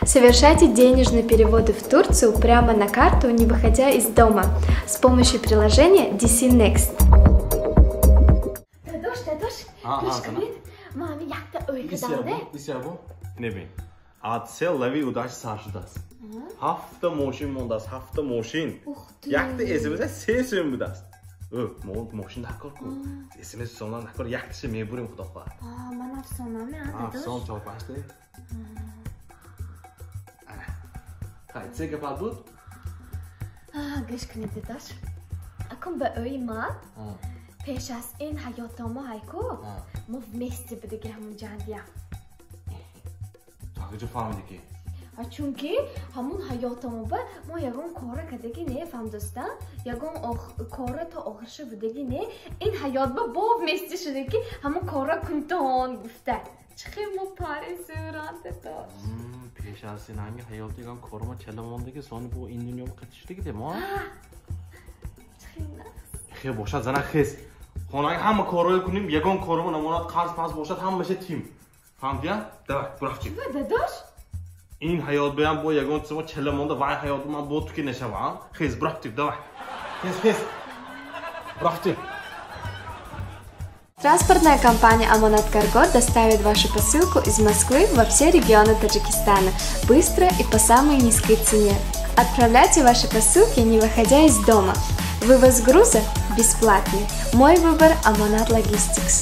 Совершайте денежные переводы в Турцию прямо на карту, не выходя из дома, с помощью приложения DC Next. Adsel lavi udaş sarşudas. Hafta moşin mondas, hafta moşin. Yakta esimize sesim budas. Moşin dakor ku. Esimiz sonlan dakor yaktışı meburim kutopa. Manav sona mı adı? Son çok başlı. Hayır, sen kapat bu. Geç kınıdı daş. Akım be öyle peş az in hayatıma hayko. Mov mesti bir de gehamun candiya. Takıcı family ki. Çünkü hamun hayatıma ma yagon kora kadegi ne famdosta. Yagon kora ta ahırşı budegi ne. In hayatba bov mesti şudeki hamun kora kunton gufte. Çıkayım o Paris'e öğrendi daş. Peş az sen hangi hayatı koruma çelemondaki sonra bu indünya katıştı gidelim ha. خیلی باشد زنه خیز خانه همه کارهای کنیم یگان کارمون امانات قرض پس باشد هم میشه تیم فهمیدی؟ دوه برفتیم داداش این حیات بیام با یگان شما چله مونده وای حیات من با تو که نشوام خیز برفتیم دوه خیز برفتیم. Транспортная компания Аманат Карго доставит вашу посылку из Москвы во все регионы Таджикистана быстро и по самой низкой цене. Отправляйте ваши посылки, не выходя из дома. Вывоз груза бесплатный. Мой выбор Аманат Logistics.